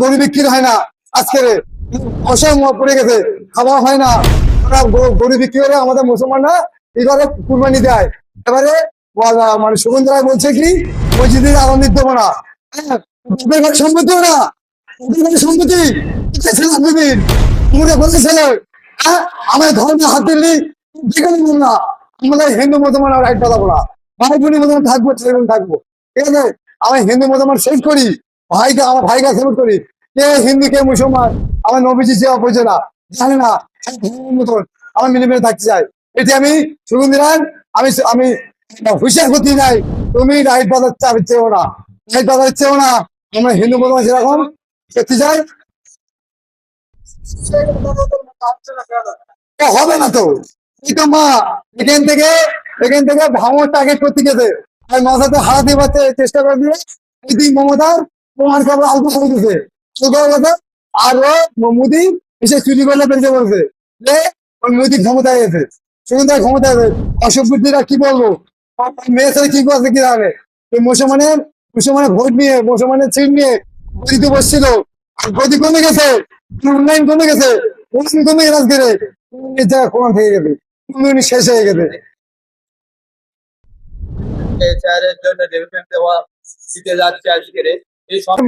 গরু বিক্রি হয় না, আজকে অসহায় পড়ে গেছে, খাওয়া হয় না, গরু বিক্রি করে আমাদের মুসলমানরা এই করে কুরবানি দেয়। এবারে মানে সুগন্ধ রায় বলছে কি মসজিদের আনন্দিত দেবো না, সম্পত্তিও না, সম্পত্তি ছেলে, হ্যাঁ আমাদের ধর্মে হাত দিল্লি না, আমাদের হিন্দু মুসলমান রাইট কথা বলা, ভাই বোনের মতন থাকবো, ছেলে থাকবো, ঠিক আছে। আমি হিন্দু মুসলমান সেট করি, ভাইকে আমার ভাইকে সেট করি, কে হিন্দু কে মুসলমান আমার নবীজি সেবা বোঝে না, জানে না, মতন আমার মিলেমিশে থাকতে চাই। এটি আমি সুগন্ধিরান, আমি আমি হুঁশিয়ার করতে নাই, তুমি রাইট বাজার চেও না, রাইট বাজার চেও না, আমরা হিন্দু মুসলমান সেরকম করতে চাই, হবে না তো। মা এখান থেকে ভাঙর টার্গেট করতে গেছে, আর মাথাতে হারাতে পারতে চেষ্টা করে দিয়ে এই মমতার প্রমাণ কাপড় আলগা করে দিয়েছে, আর ও মোদী এসে চুরি করলে বেরিয়ে বলছে যে ওই মোদী ক্ষমতায় গেছে, সুগন্ধায় ক্ষমতায় গেছে। অসভ্যরা কি বলবো, মেয়ে ছেলে কি করছে কি জানে, মুসলমানের ভোট নিয়ে, মুসলমানের সিট নিয়ে গদিতে বসছিল, আর গদি কমে গেছে, উন্নয়ন কমে গেছে, উন্নয়ন কমে গেছে, আজকে জায়গা কোরআন থেকে গেছে, উন্নয়ন শেষ হয়ে গেছে।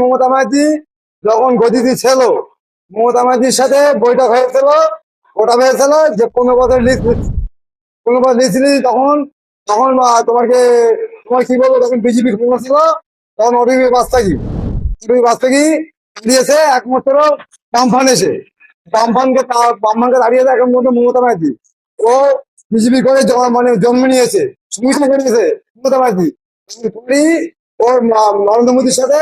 মমতা ব্যানার্জি যখন গদিতে ছিল, মমতা ব্যানার্জির সাথে বৈঠক হয়েছিল, ওটা হয়েছিল যে 15 বছর লিস্ট তখন তখন তোমাকে তোমার কি বলবো, তখন বিজেপি ক্ষমতা ছিল, তখন অভিযোগ বাস্তাকি দিয়েছে একমাত্র বামফান এসে, বামফানকে দাঁড়িয়েছে এখন মধ্যে মমতা ব্যানার্জি, ও বিজেপি করে মানে জন্ম নিয়েছে, সমস্যা করেছে মমতা ব্যানার্জি, ওর নরেন্দ্র মোদীর সাথে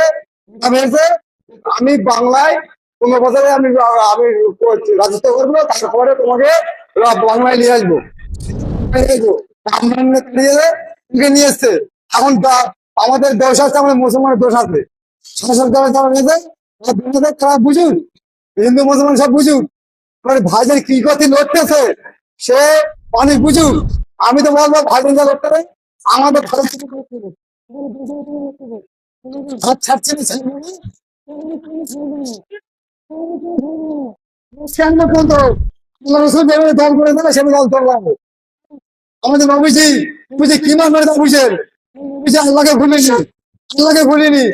আমি বাংলায় 15 বছরে আমি আমি রাজত্ব করবো, তারপরে তোমাকে বাংলায় নিয়ে আসবো, নিয়ে এসছে। এখন আমাদের দোষ আছে, আমাদের মুসলমানের দোষ আছে, শাসক দল যারা রয়েছে তারা বুঝুন, হিন্দু মুসলমান সব বুঝুন, ভাইজান কি করতে লড়তেছে সে অনেক বুঝুক। আমি তো বলবো ভাইজান যা লড়তে পারে আমাদের ভারত থেকে হাত ছাড়ছে না, দল করে দেবে সে দল করলাম। আমাদের নবীজি কি মানে বুঝেন, আল্লাহকে ভুলিনি,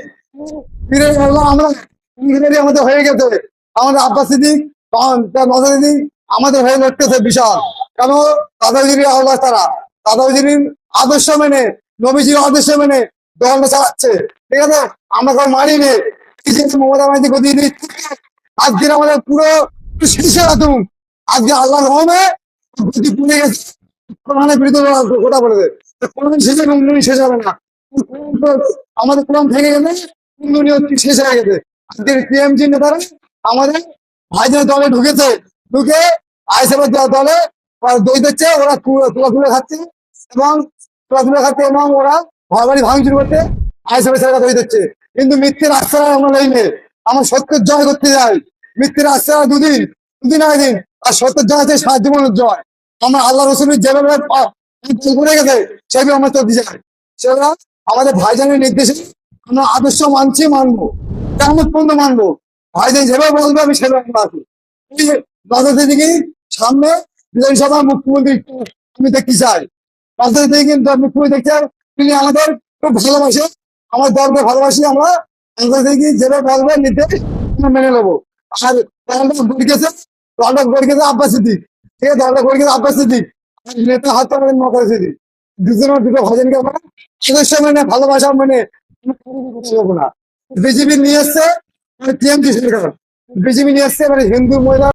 আমরা আমাদের হয়ে গেছে, আমাদের আব্বাস সিদ্দিক আমাদের হয়ে লড়তেছে বিশাল, কেন দাদাগিরি আল্লাহ তারা দাদাগিরির আদর্শ মেনে, নবীজির আদর্শ মেনে দলটা চালাচ্ছে, ঠিক আছে। আমরা কারো মারিনি, মমতা ব্যানার্জি গতি আজকে আমাদের পুরো শেষে রাখুন, আজকে আল্লাহ রহমে গতি পুড়ে গেছে, কোরআনের বিরুদ্ধে গোটা পড়েছে, কোরআন শেষ হবে, উন্নয়ন শেষ হবে না, আমাদের কোরআন থেকে গেলে উন্নয়ন শেষ হয়ে গেছে। আজকের টিএমসি নেতারা আমাদের ভাইদের দলে ঢুকেছে, ঢুকে আইএসএফের দলে দই দিচ্ছে, ওরা তুলে খাচ্ছে এবং এবং ওরা ঘর বাড়ি ভাঙচুর করতে আইএসএফের ছেলেরা দই দিচ্ছে, কিন্তু মিথ্যের আশ্রয় আমরা নেই, আমরা সত্যের জয় করতে যাই, মিথ্যের আশ্রয় দুদিন আগে দিন, আর সত্যের জয় আছে 7 জীবনের জয়। আমরা আল্লাহ রসুলের যেভাবে করে গেছে সেভাবে আমরা চলতে চাই, সেটা আমাদের ভাইজানের নির্দেশে আমরা আদর্শ মানবো, কেমন পর্যন্ত মানবো, ভাইজান যেভাবে বলবে আমি সেভাবে আছি। রাজনীতি থেকে সামনে বিধানসভা মুখ্যমন্ত্রী আমি দেখতে চাই, রাজনীতি থেকে কিন্তু মুখ্যমন্ত্রী দেখতে চাই, তিনি আমাদের খুব ভালোবাসে, আমার দলকে ভালোবাসি, আমরা রাজনীতি যেভাবে বলবে নির্দেশ মেনে নেবো। আর দলটা গড়ে গেছে আব্বাস সিদ্দিক, ঠিক আছে, দলটা গড়ে গেছে আব্বাস সিদ্দিক, নেতা হাতে মমতা সিদ্দিক, দুটো ভাইজানকে আমরা সদস্য মেনে ভালোবাসা মেনে না। বিজেপি নিয়ে এসছে টিএমসি সরকার, বিজেপি নিয়ে এসছে হিন্দু মহিলা